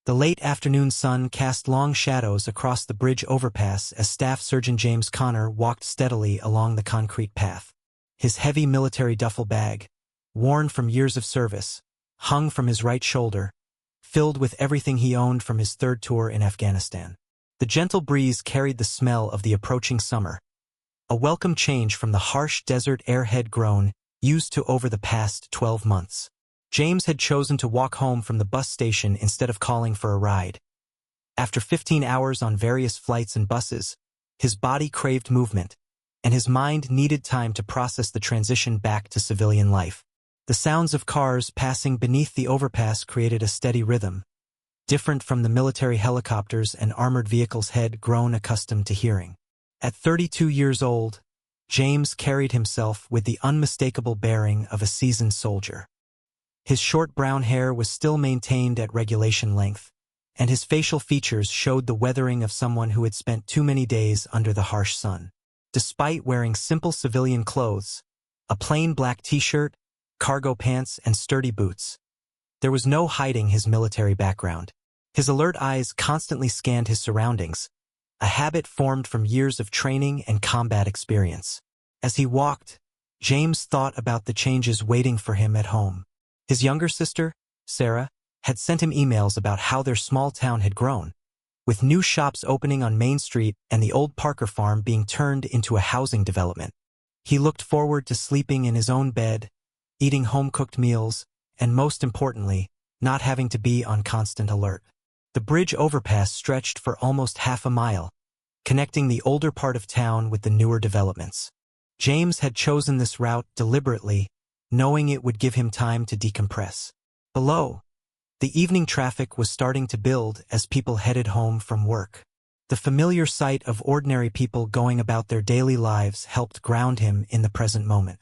The late afternoon sun cast long shadows across the bridge overpass as Staff Surgeon James Connor walked steadily along the concrete path. His heavy military duffel bag, worn from years of service, hung from his right shoulder, filled with everything he owned from his third tour in Afghanistan. The gentle breeze carried the smell of the approaching summer, a welcome change from the harsh desert air head grown used to over the past 12 months. James had chosen to walk home from the bus station instead of calling for a ride. After 15 hours on various flights and buses, his body craved movement, and his mind needed time to process the transition back to civilian life. The sounds of cars passing beneath the overpass created a steady rhythm, different from the military helicopters and armored vehicles he'd grown accustomed to hearing. At 32 years old, James carried himself with the unmistakable bearing of a seasoned soldier. His short brown hair was still maintained at regulation length, and his facial features showed the weathering of someone who had spent too many days under the harsh sun. Despite wearing simple civilian clothes, a plain black t-shirt, cargo pants, and sturdy boots, there was no hiding his military background. His alert eyes constantly scanned his surroundings, a habit formed from years of training and combat experience. As he walked, James thought about the changes waiting for him at home. His younger sister, Sarah, had sent him emails about how their small town had grown, with new shops opening on Main Street and the old Parker farm being turned into a housing development. He looked forward to sleeping in his own bed, eating home-cooked meals, and most importantly, not having to be on constant alert. The bridge overpass stretched for almost half a mile, connecting the older part of town with the newer developments. James had chosen this route deliberately, knowing it would give him time to decompress. Below, the evening traffic was starting to build as people headed home from work. The familiar sight of ordinary people going about their daily lives helped ground him in the present moment.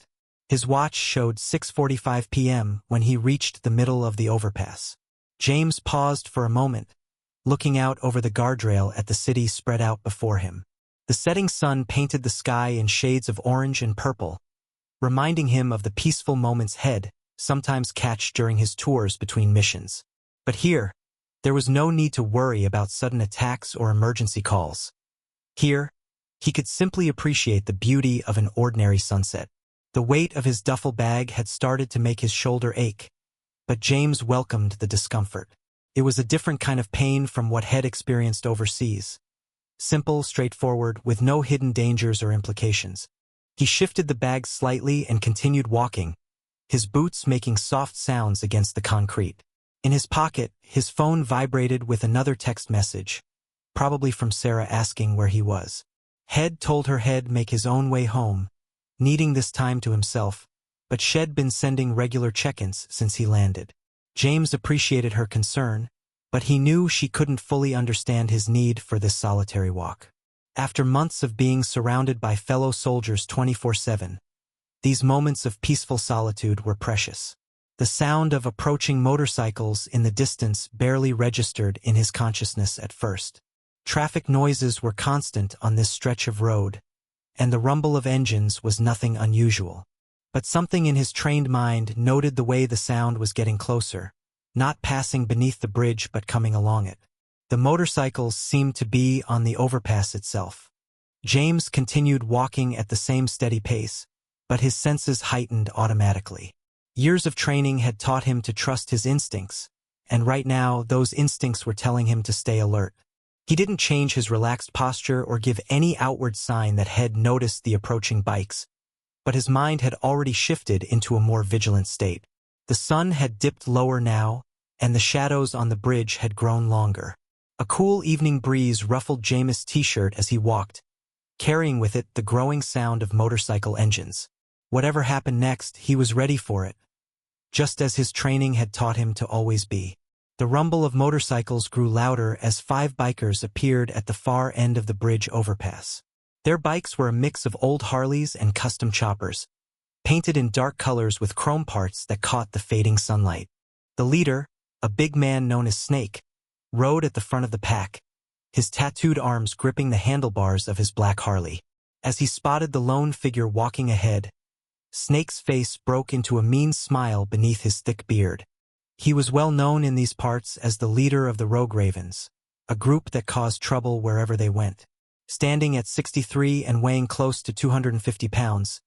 His watch showed 6:45 p.m. when he reached the middle of the overpass. James paused for a moment, looking out over the guardrail at the city spread out before him. The setting sun painted the sky in shades of orange and purple, reminding him of the peaceful moments he'd sometimes catch during his tours between missions. But here, there was no need to worry about sudden attacks or emergency calls. Here, he could simply appreciate the beauty of an ordinary sunset. The weight of his duffel bag had started to make his shoulder ache, but James welcomed the discomfort. It was a different kind of pain from what he'd experienced overseas. Simple, straightforward, with no hidden dangers or implications. He shifted the bag slightly and continued walking, his boots making soft sounds against the concrete. In his pocket, his phone vibrated with another text message, probably from Sarah asking where he was. He'd told her he'd make his own way home, needing this time to himself, but she'd been sending regular check-ins since he landed. James appreciated her concern, but he knew she couldn't fully understand his need for this solitary walk. After months of being surrounded by fellow soldiers 24/7, these moments of peaceful solitude were precious. The sound of approaching motorcycles in the distance barely registered in his consciousness at first. Traffic noises were constant on this stretch of road, and the rumble of engines was nothing unusual. But something in his trained mind noted the way the sound was getting closer, not passing beneath the bridge but coming along it. The motorcycles seemed to be on the overpass itself. James continued walking at the same steady pace, but his senses heightened automatically. Years of training had taught him to trust his instincts, and right now those instincts were telling him to stay alert. He didn't change his relaxed posture or give any outward sign that he'd noticed the approaching bikes, but his mind had already shifted into a more vigilant state. The sun had dipped lower now, and the shadows on the bridge had grown longer. A cool evening breeze ruffled James' t-shirt as he walked, carrying with it the growing sound of motorcycle engines. Whatever happened next, he was ready for it, just as his training had taught him to always be. The rumble of motorcycles grew louder as 5 bikers appeared at the far end of the bridge overpass. Their bikes were a mix of old Harleys and custom choppers, painted in dark colors with chrome parts that caught the fading sunlight. The leader, a big man known as Snake, rode at the front of the pack, his tattooed arms gripping the handlebars of his black Harley. As he spotted the lone figure walking ahead, Snake's face broke into a mean smile beneath his thick beard. He was well known in these parts as the leader of the Rogue Ravens, a group that caused trouble wherever they went. Standing at 63 and weighing close to 250 pounds,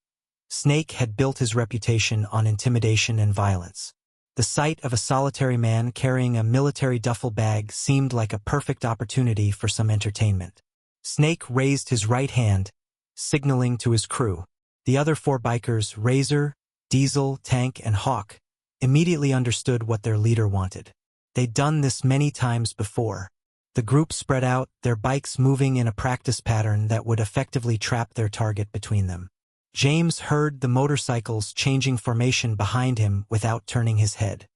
Snake had built his reputation on intimidation and violence. The sight of a solitary man carrying a military duffel bag seemed like a perfect opportunity for some entertainment. Snake raised his right hand, signaling to his crew. The other 4 bikers, Razor, Diesel, Tank, and Hawk, immediately understood what their leader wanted. They'd done this many times before. The group spread out, their bikes moving in a practice pattern that would effectively trap their target between them. James heard the motorcycles changing formation behind him without turning his head.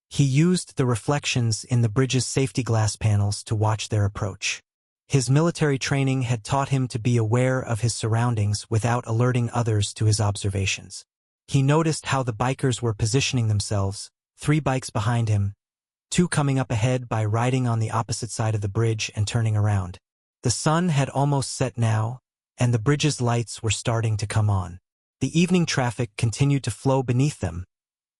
He used the reflections in the bridge's safety glass panels to watch their approach. His military training had taught him to be aware of his surroundings without alerting others to his observations. He noticed how the bikers were positioning themselves, 3 bikes behind him, 2 coming up ahead by riding on the opposite side of the bridge and turning around. The sun had almost set now, and the bridge's lights were starting to come on. The evening traffic continued to flow beneath them,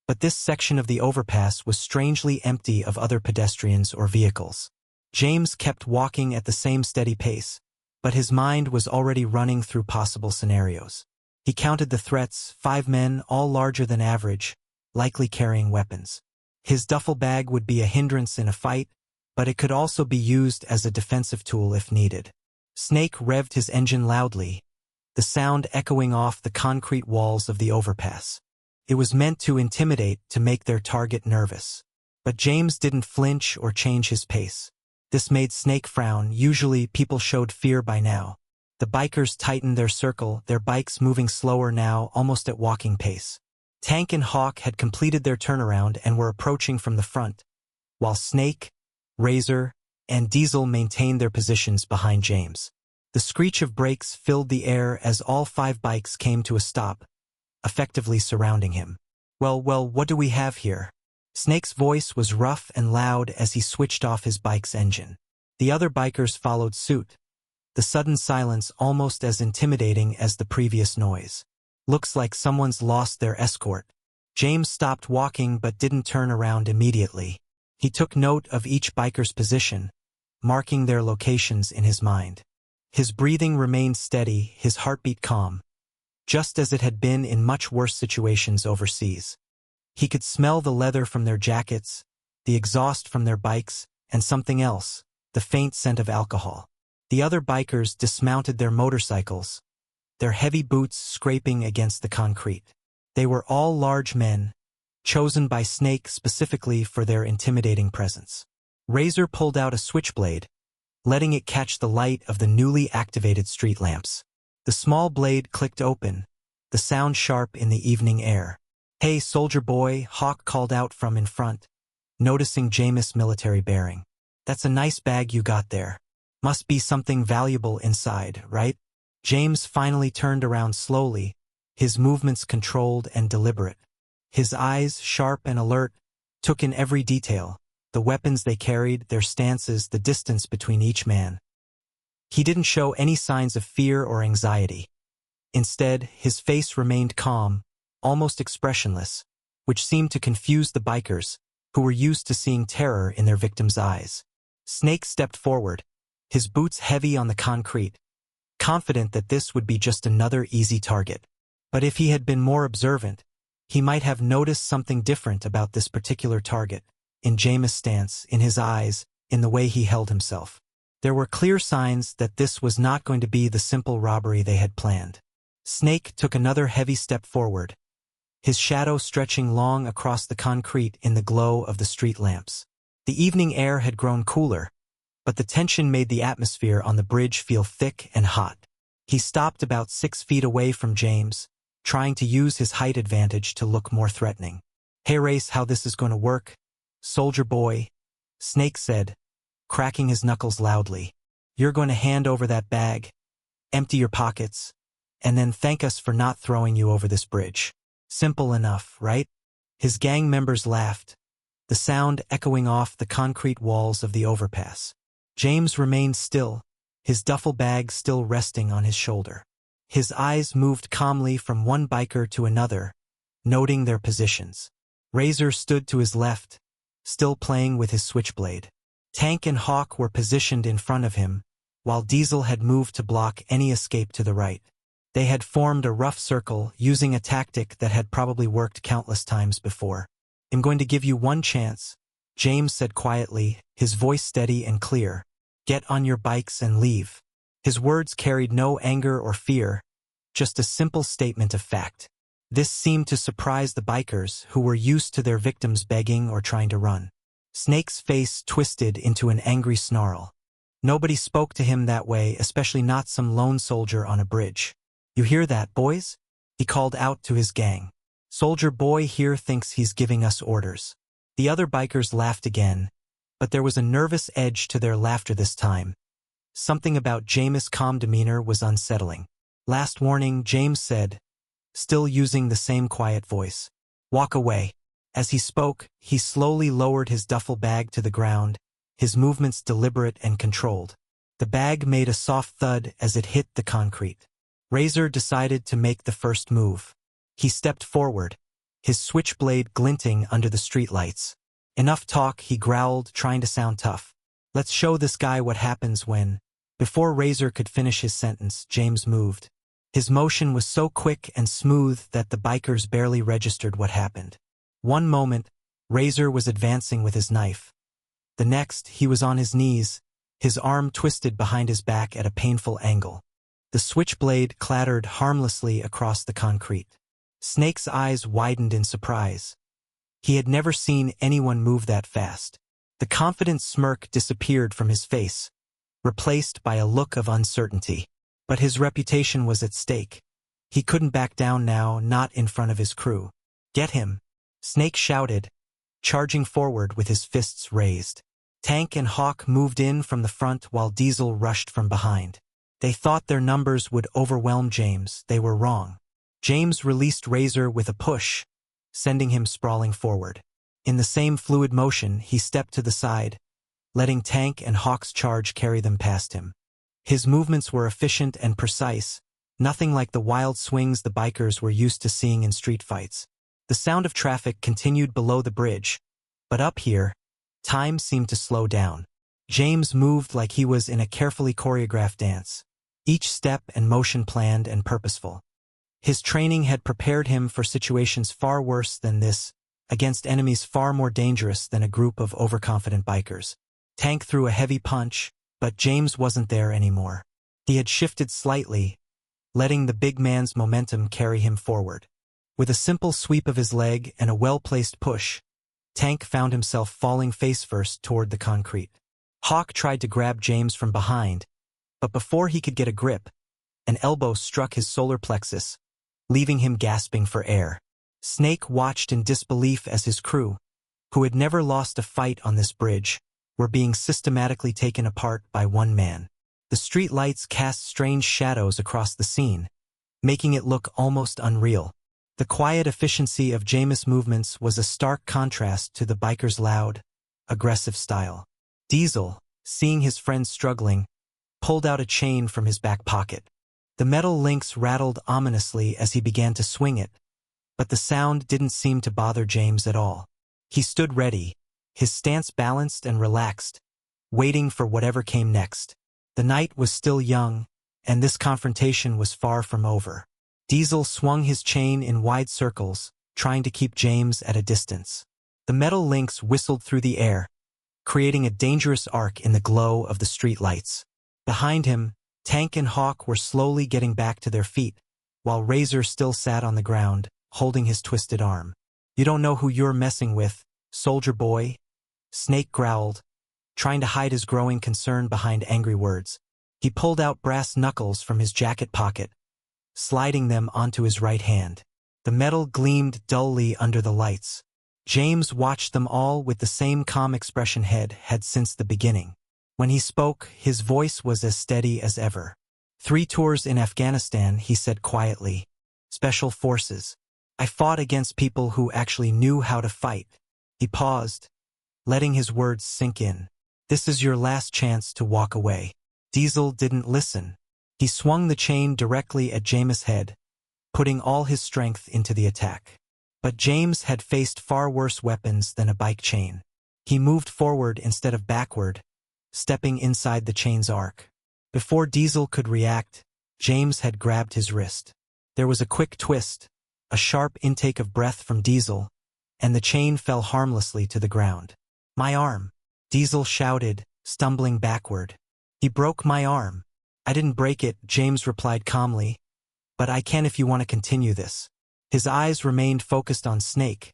but this section of the overpass was strangely empty of other pedestrians or vehicles. James kept walking at the same steady pace, but his mind was already running through possible scenarios. He counted the threats, 5 men, all larger than average, likely carrying weapons. His duffel bag would be a hindrance in a fight, but it could also be used as a defensive tool if needed. Snake revved his engine loudly, the sound echoing off the concrete walls of the overpass. It was meant to intimidate, to make their target nervous. But James didn't flinch or change his pace. This made Snake frown. Usually people showed fear by now. The bikers tightened their circle, their bikes moving slower now, almost at walking pace. Tank and Hawk had completed their turnaround and were approaching from the front, while Snake, Razor, and Diesel maintained their positions behind James. The screech of brakes filled the air as all 5 bikes came to a stop, effectively surrounding him. Well, what do we have here? Snake's voice was rough and loud as he switched off his bike's engine. The other bikers followed suit, the sudden silence almost as intimidating as the previous noise. Looks like someone's lost their escort. James stopped walking but didn't turn around immediately. He took note of each biker's position, marking their locations in his mind. His breathing remained steady, his heartbeat calm, just as it had been in much worse situations overseas. He could smell the leather from their jackets, the exhaust from their bikes, and something else, the faint scent of alcohol. The other bikers dismounted their motorcycles, their heavy boots scraping against the concrete. They were all large men, chosen by Snake specifically for their intimidating presence. Razor pulled out a switchblade, letting it catch the light of the newly activated street lamps. The small blade clicked open, the sound sharp in the evening air. "Hey, soldier boy," Hawk called out from in front, noticing Jameis' military bearing. "That's a nice bag you got there. Must be something valuable inside, right?" James finally turned around slowly, his movements controlled and deliberate. His eyes, sharp and alert, took in every detail, the weapons they carried, their stances, the distance between each man. He didn't show any signs of fear or anxiety. Instead, his face remained calm, almost expressionless, which seemed to confuse the bikers, who were used to seeing terror in their victims' eyes. Snake stepped forward, his boots heavy on the concrete, confident that this would be just another easy target. But if he had been more observant, he might have noticed something different about this particular target, in Jameis' stance, in his eyes, in the way he held himself. There were clear signs that this was not going to be the simple robbery they had planned. Snake took another heavy step forward, his shadow stretching long across the concrete in the glow of the street lamps. The evening air had grown cooler, but the tension made the atmosphere on the bridge feel thick and hot. He stopped about 6 feet away from James, trying to use his height advantage to look more threatening. "Hey, Race, how this is going to work, soldier boy," Snake said, cracking his knuckles loudly. "You're going to hand over that bag, empty your pockets, and then thank us for not throwing you over this bridge. Simple enough, right?" His gang members laughed, the sound echoing off the concrete walls of the overpass. James remained still, his duffel bag still resting on his shoulder. His eyes moved calmly from one biker to another, noting their positions. Razor stood to his left, still playing with his switchblade. Tank and Hawk were positioned in front of him, while Diesel had moved to block any escape to the right. They had formed a rough circle, using a tactic that had probably worked countless times before. "I'm going to give you one chance," James said quietly, his voice steady and clear. "Get on your bikes and leave." His words carried no anger or fear, just a simple statement of fact. This seemed to surprise the bikers, who were used to their victims begging or trying to run. Snake's face twisted into an angry snarl. Nobody spoke to him that way, especially not some lone soldier on a bridge. "You hear that, boys?" he called out to his gang. "Soldier boy here thinks he's giving us orders." The other bikers laughed again, but there was a nervous edge to their laughter this time. Something about James' calm demeanor was unsettling. "Last warning," James said, still using the same quiet voice. "Walk away." As he spoke, he slowly lowered his duffel bag to the ground, his movements deliberate and controlled. The bag made a soft thud as it hit the concrete. Razor decided to make the first move. He stepped forward, his switchblade glinting under the streetlights. "Enough talk," he growled, trying to sound tough. "Let's show this guy what happens when—" Before Razor could finish his sentence, James moved. His motion was so quick and smooth that the bikers barely registered what happened. One moment, Razor was advancing with his knife. The next, he was on his knees, his arm twisted behind his back at a painful angle. The switchblade clattered harmlessly across the concrete. Snake's eyes widened in surprise. He had never seen anyone move that fast. The confident smirk disappeared from his face, replaced by a look of uncertainty. But his reputation was at stake. He couldn't back down now, not in front of his crew. "Get him!" Snake shouted, charging forward with his fists raised. Tank and Hawk moved in from the front while Diesel rushed from behind. They thought their numbers would overwhelm James. They were wrong. James released Razor with a push, sending him sprawling forward. In the same fluid motion, he stepped to the side, letting Tank and Hawk's charge carry them past him. His movements were efficient and precise, nothing like the wild swings the bikers were used to seeing in street fights. The sound of traffic continued below the bridge, but up here, time seemed to slow down. James moved like he was in a carefully choreographed dance, each step and motion planned and purposeful. His training had prepared him for situations far worse than this, against enemies far more dangerous than a group of overconfident bikers. Tank threw a heavy punch, but James wasn't there anymore. He had shifted slightly, letting the big man's momentum carry him forward. With a simple sweep of his leg and a well-placed push, Tank found himself falling face-first toward the concrete. Hawk tried to grab James from behind, but before he could get a grip, an elbow struck his solar plexus, leaving him gasping for air. Snake watched in disbelief as his crew, who had never lost a fight on this bridge, were being systematically taken apart by one man. The street lights cast strange shadows across the scene, making it look almost unreal. The quiet efficiency of James' movements was a stark contrast to the biker's loud, aggressive style. Diesel, seeing his friend struggling, pulled out a chain from his back pocket. The metal links rattled ominously as he began to swing it, but the sound didn't seem to bother James at all. He stood ready, his stance balanced and relaxed, waiting for whatever came next. The night was still young, and this confrontation was far from over. Diesel swung his chain in wide circles, trying to keep James at a distance. The metal links whistled through the air, creating a dangerous arc in the glow of the street lights. Behind him, Tank and Hawk were slowly getting back to their feet, while Razor still sat on the ground, holding his twisted arm. "You don't know who you're messing with, soldier boy," Snake growled, trying to hide his growing concern behind angry words. He pulled out brass knuckles from his jacket pocket, sliding them onto his right hand. The metal gleamed dully under the lights. James watched them all with the same calm expression had since the beginning. When he spoke, his voice was as steady as ever. 3 tours in Afghanistan, he said quietly. Special forces. I fought against people who actually knew how to fight. He paused, letting his words sink in. This is your last chance to walk away. Diesel didn't listen. He swung the chain directly at James' head, putting all his strength into the attack. But James had faced far worse weapons than a bike chain. He moved forward instead of backward, stepping inside the chain's arc. Before Diesel could react, James had grabbed his wrist. There was a quick twist, a sharp intake of breath from Diesel, and the chain fell harmlessly to the ground. "My arm!" Diesel shouted, stumbling backward. "He broke my arm." "I didn't break it," James replied calmly, "but I can if you want to continue this." His eyes remained focused on Snake,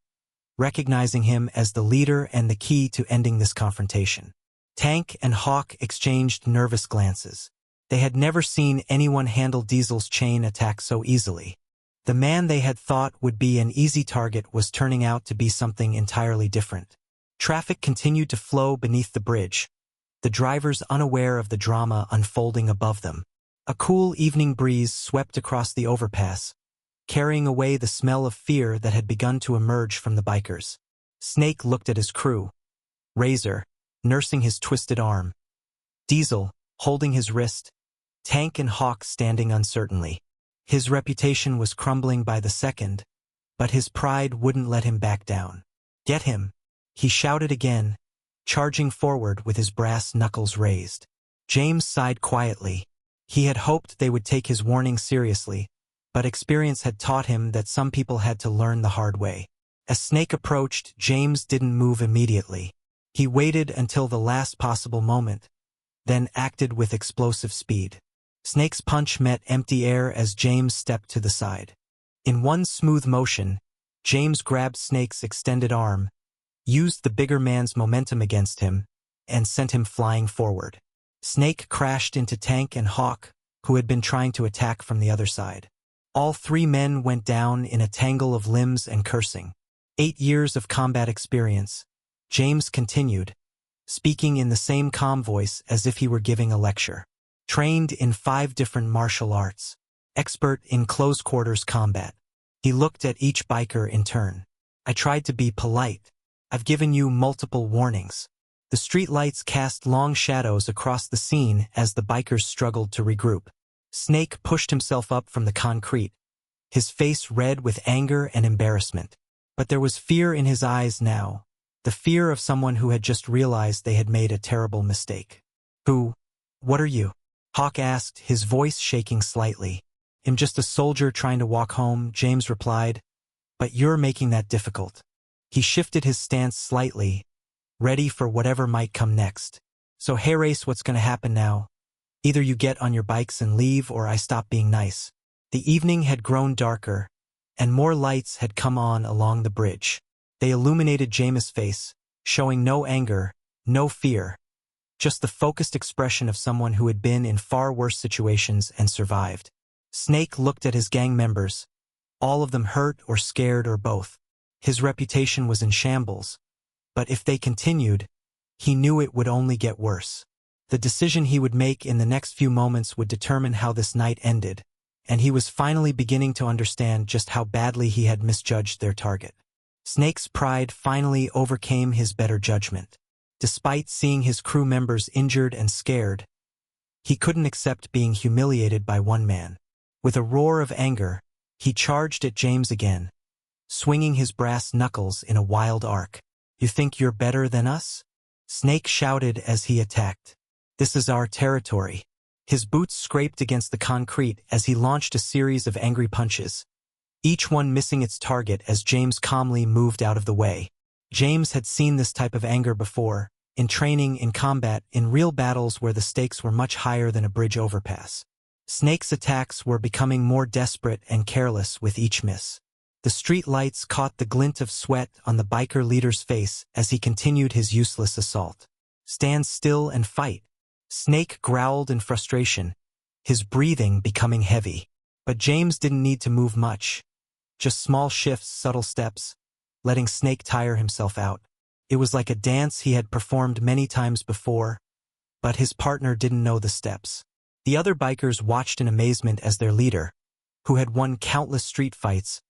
recognizing him as the leader and the key to ending this confrontation. Tank and Hawk exchanged nervous glances. They had never seen anyone handle Diesel's chain attack so easily. The man they had thought would be an easy target was turning out to be something entirely different. Traffic continued to flow beneath the bridge, the drivers unaware of the drama unfolding above them. A cool evening breeze swept across the overpass, carrying away the smell of fear that had begun to emerge from the bikers. Snake looked at his crew. Razor, nursing his twisted arm. Diesel, holding his wrist. Tank and Hawk standing uncertainly. His reputation was crumbling by the second, but his pride wouldn't let him back down. "Get him!" he shouted again, charging forward with his brass knuckles raised. James sighed quietly. He had hoped they would take his warning seriously, but experience had taught him that some people had to learn the hard way. As Snake approached, James didn't move immediately. He waited until the last possible moment, then acted with explosive speed. Snake's punch met empty air as James stepped to the side. In one smooth motion, James grabbed Snake's extended arm, used the bigger man's momentum against him, and sent him flying forward. Snake crashed into Tank and Hawk, who had been trying to attack from the other side. All three men went down in a tangle of limbs and cursing. 8 years of combat experience, James continued, speaking in the same calm voice as if he were giving a lecture. Trained in 5 different martial arts. Expert in close-quarters combat. He looked at each biker in turn. "I tried to be polite. I've given you multiple warnings." The streetlights cast long shadows across the scene as the bikers struggled to regroup. Snake pushed himself up from the concrete, his face red with anger and embarrassment. But there was fear in his eyes now, the fear of someone who had just realized they had made a terrible mistake. What are you?" Hawk asked, his voice shaking slightly. "I'm just a soldier trying to walk home," James replied, "but you're making that difficult." He shifted his stance slightly, ready for whatever might come next. "So hey race, what's gonna happen now? Either you get on your bikes and leave or I stop being nice." The evening had grown darker, and more lights had come on along the bridge. They illuminated James' face, showing no anger, no fear, just the focused expression of someone who had been in far worse situations and survived. Snake looked at his gang members, all of them hurt or scared or both. His reputation was in shambles, but if they continued, he knew it would only get worse. The decision he would make in the next few moments would determine how this night ended, and he was finally beginning to understand just how badly he had misjudged their target. Snake's pride finally overcame his better judgment. Despite seeing his crew members injured and scared, he couldn't accept being humiliated by one man. With a roar of anger, he charged at James again, swinging his brass knuckles in a wild arc. "You think you're better than us?" Snake shouted as he attacked. "This is our territory." His boots scraped against the concrete as he launched a series of angry punches, each one missing its target as James calmly moved out of the way. James had seen this type of anger before, in training, in combat, in real battles where the stakes were much higher than a bridge overpass. Snake's attacks were becoming more desperate and careless with each miss. The street lights caught the glint of sweat on the biker leader's face as he continued his useless assault. "Stand still and fight." Snake growled in frustration, his breathing becoming heavy. But James didn't need to move much. Just small shifts, subtle steps, letting Snake tire himself out. It was like a dance he had performed many times before, but his partner didn't know the steps. The other bikers watched in amazement as their leader, who had won countless street fights,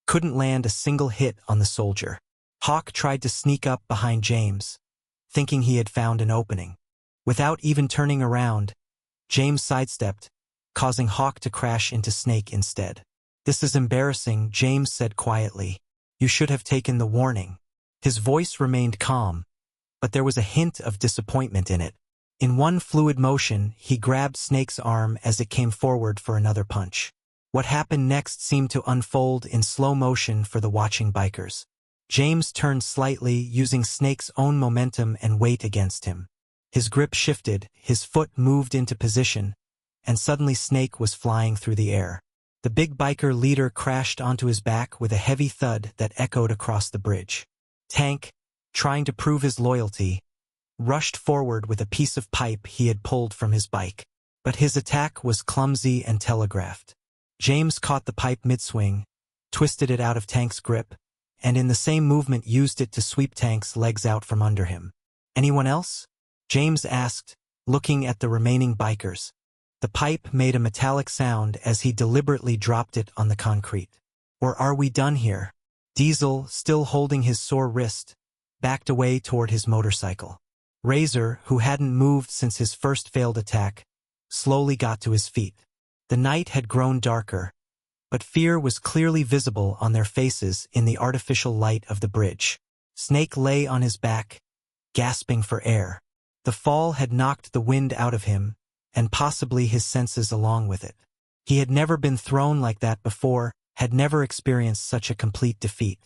couldn't land a single hit on the soldier. Hawk tried to sneak up behind James, thinking he had found an opening. Without even turning around, James sidestepped, causing Hawk to crash into Snake instead. "This is embarrassing," James said quietly. "You should have taken the warning." His voice remained calm, but there was a hint of disappointment in it. In one fluid motion, he grabbed Snake's arm as it came forward for another punch. What happened next seemed to unfold in slow motion for the watching bikers. James turned slightly, using Snake's own momentum and weight against him. His grip shifted, his foot moved into position, and suddenly Snake was flying through the air. The big biker leader crashed onto his back with a heavy thud that echoed across the bridge. Tank, trying to prove his loyalty, rushed forward with a piece of pipe he had pulled from his bike. But his attack was clumsy and telegraphed. James caught the pipe mid-swing, twisted it out of Tank's grip, and in the same movement used it to sweep Tank's legs out from under him. "Anyone else?" James asked, looking at the remaining bikers. The pipe made a metallic sound as he deliberately dropped it on the concrete. "Or are we done here?" Diesel, still holding his sore wrist, backed away toward his motorcycle. Razor, who hadn't moved since his first failed attack, slowly got to his feet. The night had grown darker, but fear was clearly visible on their faces in the artificial light of the bridge. Snake lay on his back, gasping for air. The fall had knocked the wind out of him, and possibly his senses along with it. He had never been thrown like that before, had never experienced such a complete defeat.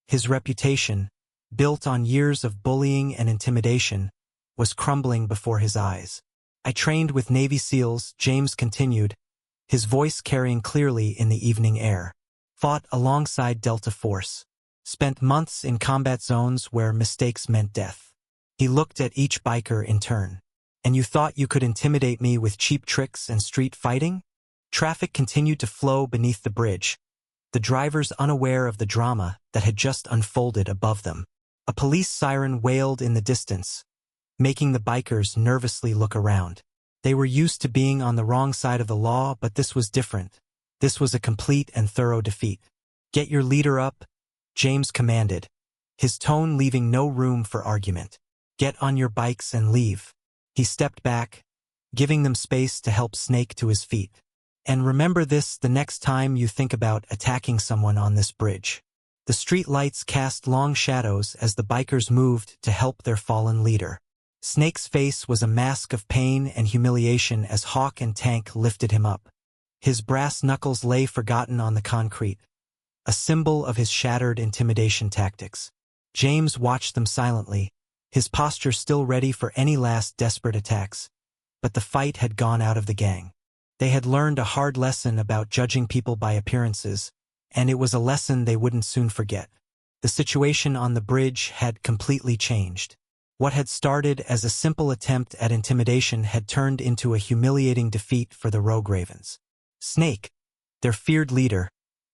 His reputation, built on years of bullying and intimidation, was crumbling before his eyes. "I trained with Navy SEALs," James continued, his voice carrying clearly in the evening air. "Fought alongside Delta Force. Spent months in combat zones where mistakes meant death." He looked at each biker in turn. "And you thought you could intimidate me with cheap tricks and street fighting?" Traffic continued to flow beneath the bridge, the drivers unaware of the drama that had just unfolded above them. A police siren wailed in the distance, making the bikers nervously look around. They were used to being on the wrong side of the law, but this was different. This was a complete and thorough defeat. "Get your leader up," James commanded, his tone leaving no room for argument. "Get on your bikes and leave." He stepped back, giving them space to help Snake to his feet. "And remember this the next time you think about attacking someone on this bridge." The street lights cast long shadows as the bikers moved to help their fallen leader. Snake's face was a mask of pain and humiliation as Hawk and Tank lifted him up. His brass knuckles lay forgotten on the concrete, a symbol of his shattered intimidation tactics. James watched them silently, his posture still ready for any last desperate attacks. But the fight had gone out of the gang. They had learned a hard lesson about judging people by appearances, and it was a lesson they wouldn't soon forget. The situation on the bridge had completely changed. What had started as a simple attempt at intimidation had turned into a humiliating defeat for the Rogue Ravens. Snake, their feared leader,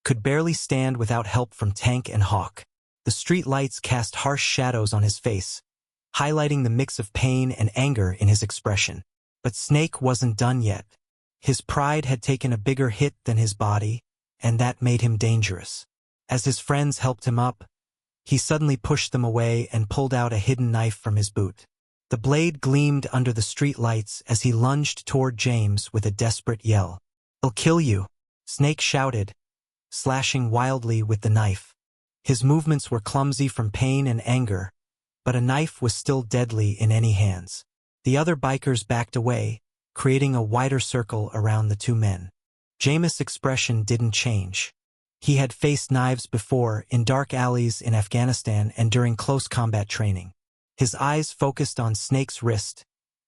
could barely stand without help from Tank and Hawk. The street lights cast harsh shadows on his face, highlighting the mix of pain and anger in his expression. But Snake wasn't done yet. His pride had taken a bigger hit than his body, and that made him dangerous. As his friends helped him up, he suddenly pushed them away and pulled out a hidden knife from his boot. The blade gleamed under the street lights as he lunged toward James with a desperate yell. "I'll kill you," Snake shouted, slashing wildly with the knife. His movements were clumsy from pain and anger, but a knife was still deadly in any hands. The other bikers backed away, creating a wider circle around the two men. James' expression didn't change. He had faced knives before, in dark alleys in Afghanistan and during close combat training. His eyes focused on Snake's wrist,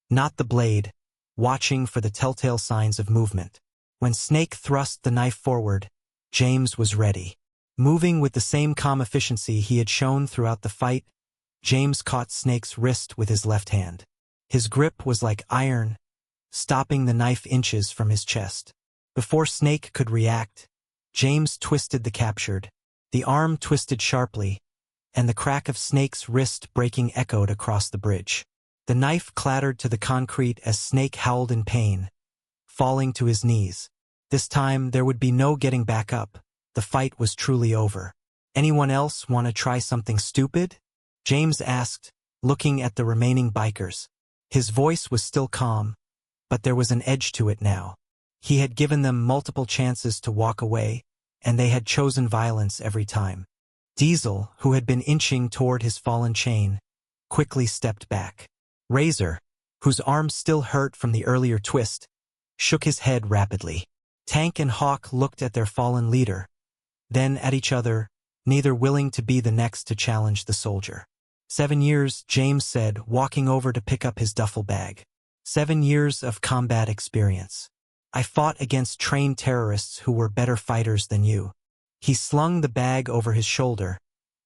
not the blade, watching for the telltale signs of movement. When Snake thrust the knife forward, James was ready. Moving with the same calm efficiency he had shown throughout the fight, James caught Snake's wrist with his left hand. His grip was like iron, stopping the knife inches from his chest. Before Snake could react, James twisted the captured. The arm twisted sharply, and the crack of Snake's wrist breaking echoed across the bridge. The knife clattered to the concrete as Snake howled in pain, falling to his knees. This time there would be no getting back up. The fight was truly over. "Anyone else want to try something stupid?" James asked, looking at the remaining bikers. His voice was still calm, but there was an edge to it now. He had given them multiple chances to walk away, and they had chosen violence every time. Diesel, who had been inching toward his fallen chain, quickly stepped back. Razor, whose arm still hurt from the earlier twist, shook his head rapidly. Tank and Hawk looked at their fallen leader, then at each other, neither willing to be the next to challenge the soldier. 7 years, James said, walking over to pick up his duffel bag. 7 years of combat experience. I fought against trained terrorists who were better fighters than you. He slung the bag over his shoulder.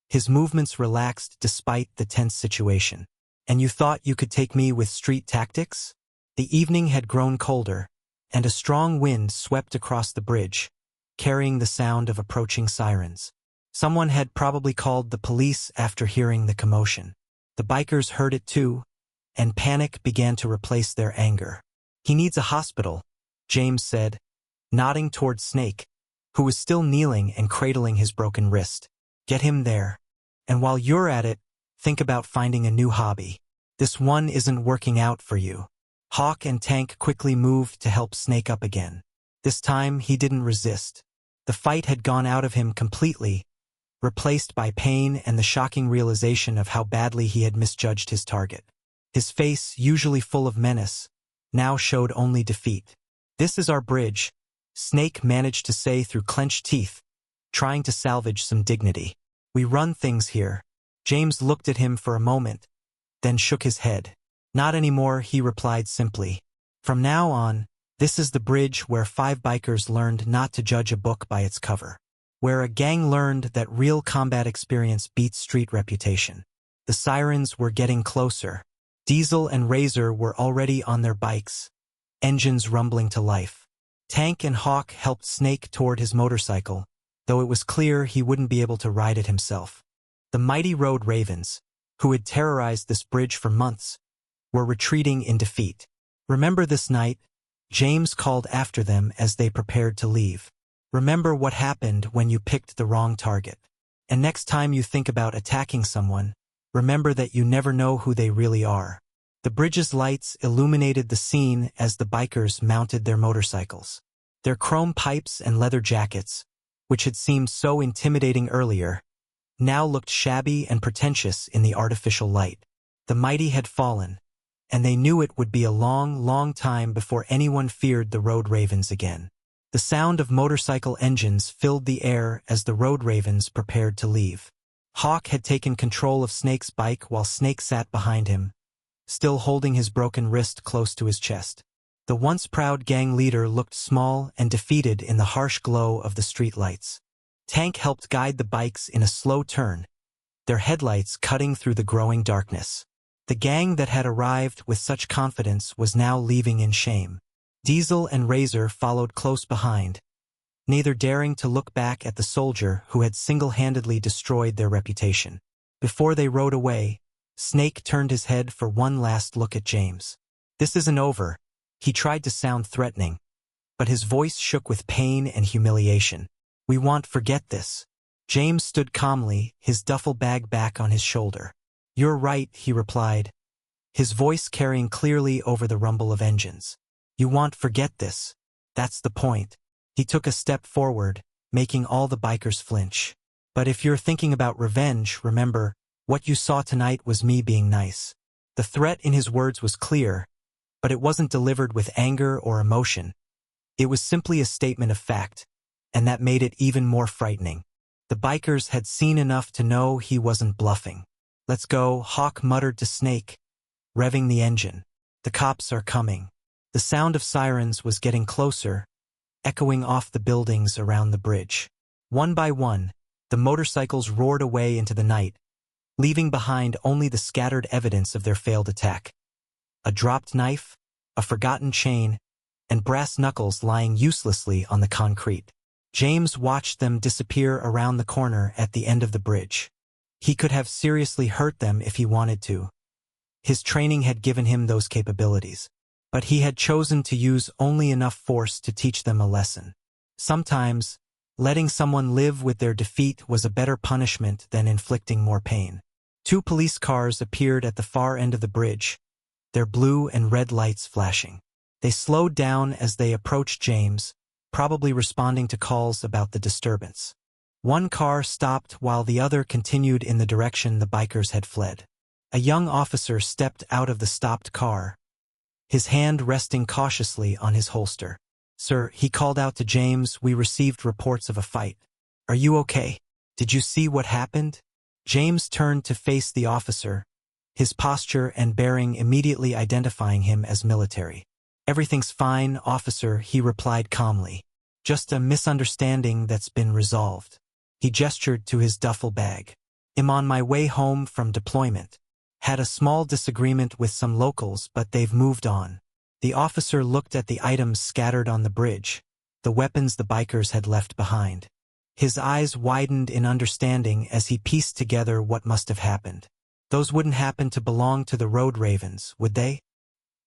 His movements relaxed despite the tense situation. And you thought you could take me with street tactics? The evening had grown colder, and a strong wind swept across the bridge, carrying the sound of approaching sirens. Someone had probably called the police after hearing the commotion. The bikers heard it too, and panic began to replace their anger. He needs a hospital, James said, nodding towards Snake, who was still kneeling and cradling his broken wrist. Get him there. And while you're at it, think about finding a new hobby. This one isn't working out for you. Hawk and Tank quickly moved to help Snake up again. This time he didn't resist. The fight had gone out of him completely, replaced by pain and the shocking realization of how badly he had misjudged his target. His face, usually full of menace, now showed only defeat. This is our bridge, Snake managed to say through clenched teeth, trying to salvage some dignity. We run things here. James looked at him for a moment, then shook his head. Not anymore, he replied simply. From now on, this is the bridge where 5 bikers learned not to judge a book by its cover. Where a gang learned that real combat experience beats street reputation. The sirens were getting closer. Diesel and Razor were already on their bikes, engines rumbling to life. Tank and Hawk helped Snake toward his motorcycle, though it was clear he wouldn't be able to ride it himself. The mighty road ravens, who had terrorized this bridge for months, were retreating in defeat. Remember this night? James called after them as they prepared to leave. Remember what happened when you picked the wrong target. And next time you think about attacking someone, remember that you never know who they really are. The bridge's lights illuminated the scene as the bikers mounted their motorcycles. Their chrome pipes and leather jackets, which had seemed so intimidating earlier, now looked shabby and pretentious in the artificial light. The mighty had fallen, and they knew it would be a long, long time before anyone feared the road ravens again. The sound of motorcycle engines filled the air as the road ravens prepared to leave. Hawk had taken control of Snake's bike while Snake sat behind him, still holding his broken wrist close to his chest. The once proud gang leader looked small and defeated in the harsh glow of the streetlights. Tank helped guide the bikes in a slow turn, their headlights cutting through the growing darkness. The gang that had arrived with such confidence was now leaving in shame. Diesel and Razor followed close behind, neither daring to look back at the soldier who had single-handedly destroyed their reputation. Before they rode away, Snake turned his head for one last look at James. This isn't over. He tried to sound threatening, but his voice shook with pain and humiliation. We won't forget this. James stood calmly, his duffel bag back on his shoulder. You're right, he replied, his voice carrying clearly over the rumble of engines. You won't forget this. That's the point. He took a step forward, making all the bikers flinch. But if you're thinking about revenge, remember, what you saw tonight was me being nice. The threat in his words was clear, but it wasn't delivered with anger or emotion. It was simply a statement of fact, and that made it even more frightening. The bikers had seen enough to know he wasn't bluffing. Let's go, Hawk muttered to Snake, revving the engine. The cops are coming. The sound of sirens was getting closer, echoing off the buildings around the bridge. One by one, the motorcycles roared away into the night, leaving behind only the scattered evidence of their failed attack. A dropped knife, a forgotten chain, and brass knuckles lying uselessly on the concrete. James watched them disappear around the corner at the end of the bridge. He could have seriously hurt them if he wanted to. His training had given him those capabilities. But he had chosen to use only enough force to teach them a lesson. Sometimes, letting someone live with their defeat was a better punishment than inflicting more pain. 2 police cars appeared at the far end of the bridge, their blue and red lights flashing. They slowed down as they approached James, probably responding to calls about the disturbance. One car stopped while the other continued in the direction the bikers had fled. A young officer stepped out of the stopped car, his hand resting cautiously on his holster. "Sir," he called out to James, "we received reports of a fight. Are you okay? Did you see what happened?" James turned to face the officer, his posture and bearing immediately identifying him as military. "Everything's fine, officer," he replied calmly. "Just a misunderstanding that's been resolved." He gestured to his duffel bag. "I'm on my way home from deployment. Had a small disagreement with some locals, but they've moved on." The officer looked at the items scattered on the bridge, the weapons the bikers had left behind. His eyes widened in understanding as he pieced together what must have happened. "Those wouldn't happen to belong to the road ravens, would they?"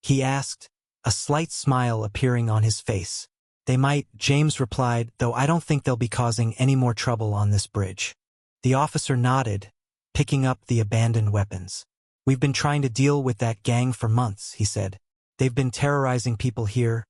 he asked, a slight smile appearing on his face. "They might," James replied, "though I don't think they'll be causing any more trouble on this bridge." The officer nodded, picking up the abandoned weapons. "We've been trying to deal with that gang for months," he said. "They've been terrorizing people here,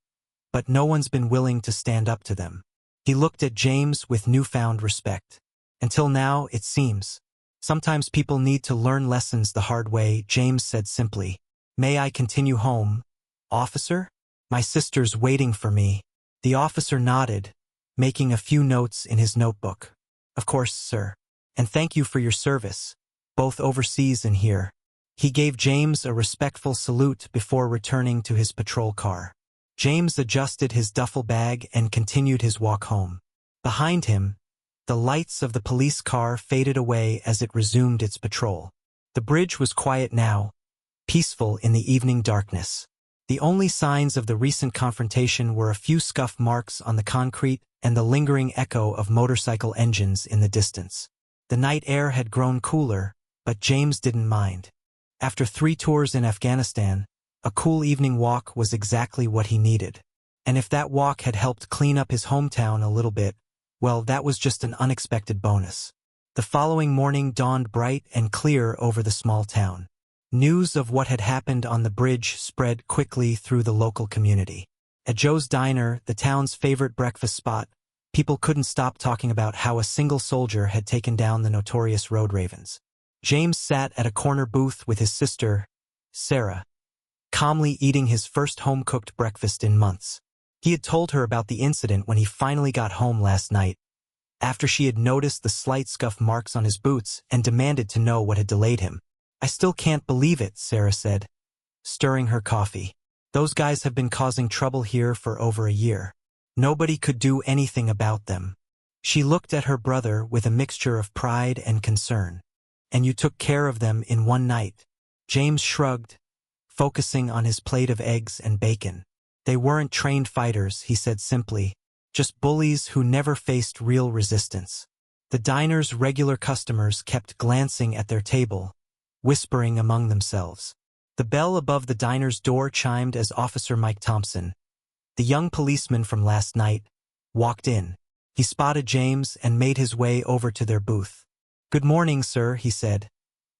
but no one's been willing to stand up to them." He looked at James with newfound respect. "Until now, it seems. Sometimes people need to learn lessons the hard way," James said simply. "May I continue home, officer? My sister's waiting for me." The officer nodded, making a few notes in his notebook. "Of course, sir. And thank you for your service, both overseas and here." He gave James a respectful salute before returning to his patrol car. James adjusted his duffel bag and continued his walk home. Behind him, the lights of the police car faded away as it resumed its patrol. The bridge was quiet now, peaceful in the evening darkness. The only signs of the recent confrontation were a few scuff marks on the concrete and the lingering echo of motorcycle engines in the distance. The night air had grown cooler, but James didn't mind. After 3 tours in Afghanistan, a cool evening walk was exactly what he needed. And if that walk had helped clean up his hometown a little bit, well, that was just an unexpected bonus. The following morning dawned bright and clear over the small town. News of what had happened on the bridge spread quickly through the local community. At Joe's Diner, the town's favorite breakfast spot, people couldn't stop talking about how a single soldier had taken down the notorious road ravens. James sat at a corner booth with his sister, Sarah, calmly eating his first home-cooked breakfast in months. He had told her about the incident when he finally got home last night, after she had noticed the slight scuff marks on his boots and demanded to know what had delayed him. "I still can't believe it," Sarah said, stirring her coffee. "Those guys have been causing trouble here for over a year. Nobody could do anything about them." She looked at her brother with a mixture of pride and concern. "And you took care of them in one night." James shrugged, focusing on his plate of eggs and bacon. "They weren't trained fighters," he said simply, "just bullies who never faced real resistance." The diner's regular customers kept glancing at their table, whispering among themselves. The bell above the diner's door chimed as Officer Mike Thompson, the young policeman from last night, walked in. He spotted James and made his way over to their booth. "Good morning, sir," he said,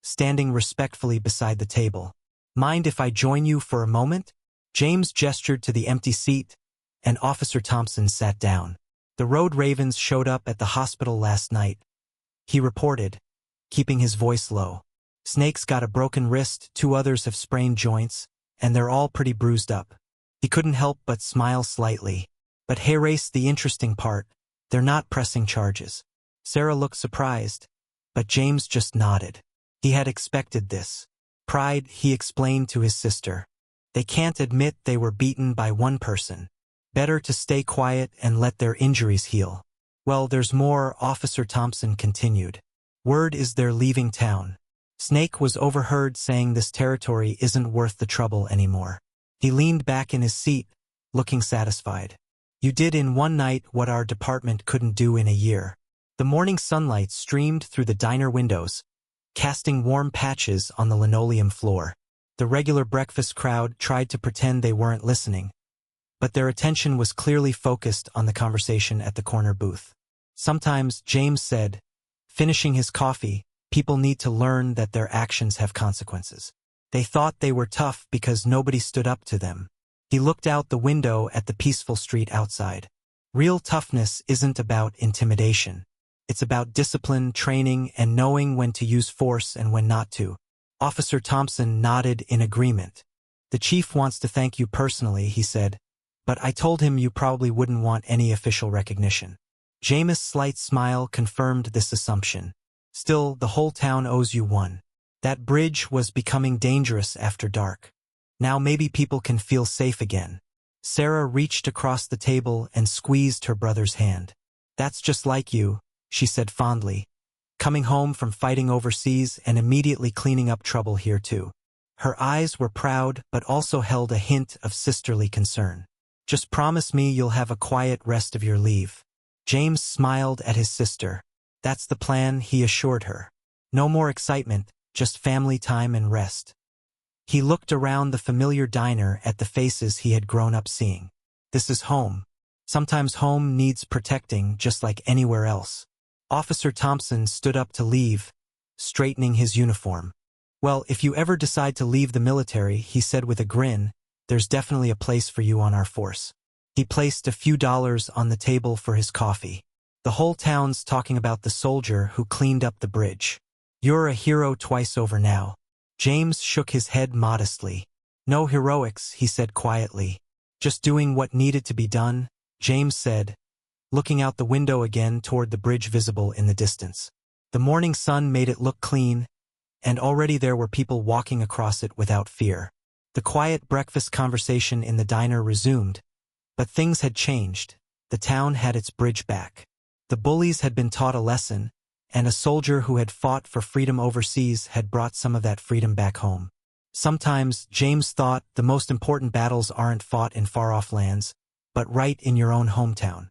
standing respectfully beside the table. "Mind if I join you for a moment?" James gestured to the empty seat, and Officer Thompson sat down. "The road ravens showed up at the hospital last night," he reported, keeping his voice low. "Snake's got a broken wrist, 2 others have sprained joints, and they're all pretty bruised up." He couldn't help but smile slightly. "But here's the interesting part. They're not pressing charges." Sarah looked surprised, but James just nodded. He had expected this. "Pride," he explained to his sister. "They can't admit they were beaten by one person. Better to stay quiet and let their injuries heal." "Well, there's more," Officer Thompson continued. "Word is they're leaving town. Snake was overheard saying this territory isn't worth the trouble anymore." He leaned back in his seat, looking satisfied. "You did in one night what our department couldn't do in a year." The morning sunlight streamed through the diner windows, casting warm patches on the linoleum floor. The regular breakfast crowd tried to pretend they weren't listening, but their attention was clearly focused on the conversation at the corner booth. "Sometimes," James said, finishing his coffee, "people need to learn that their actions have consequences. They thought they were tough because nobody stood up to them." He looked out the window at the peaceful street outside. "Real toughness isn't about intimidation. It's about discipline, training, and knowing when to use force and when not to." Officer Thompson nodded in agreement. The chief wants to thank you personally, he said, but I told him you probably wouldn't want any official recognition. James' slight smile confirmed this assumption. Still, the whole town owes you one. That bridge was becoming dangerous after dark. Now maybe people can feel safe again. Sarah reached across the table and squeezed her brother's hand. That's just like you, she said fondly. Coming home from fighting overseas and immediately cleaning up trouble here too. Her eyes were proud but also held a hint of sisterly concern. Just promise me you'll have a quiet rest of your leave. James smiled at his sister. That's the plan, he assured her. No more excitement, just family time and rest. He looked around the familiar diner at the faces he had grown up seeing. This is home. Sometimes home needs protecting just like anywhere else. Officer Thompson stood up to leave, straightening his uniform. Well, if you ever decide to leave the military, he said with a grin, there's definitely a place for you on our force. He placed a few dollars on the table for his coffee. The whole town's talking about the soldier who cleaned up the bridge. You're a hero twice over now. James shook his head modestly. No heroics, he said quietly. Just doing what needed to be done, James said, looking out the window again toward the bridge visible in the distance. The morning sun made it look clean, and already there were people walking across it without fear. The quiet breakfast conversation in the diner resumed, but things had changed. The town had its bridge back. The bullies had been taught a lesson, and a soldier who had fought for freedom overseas had brought some of that freedom back home. Sometimes, James thought, the most important battles aren't fought in far-off lands, but right in your own hometown.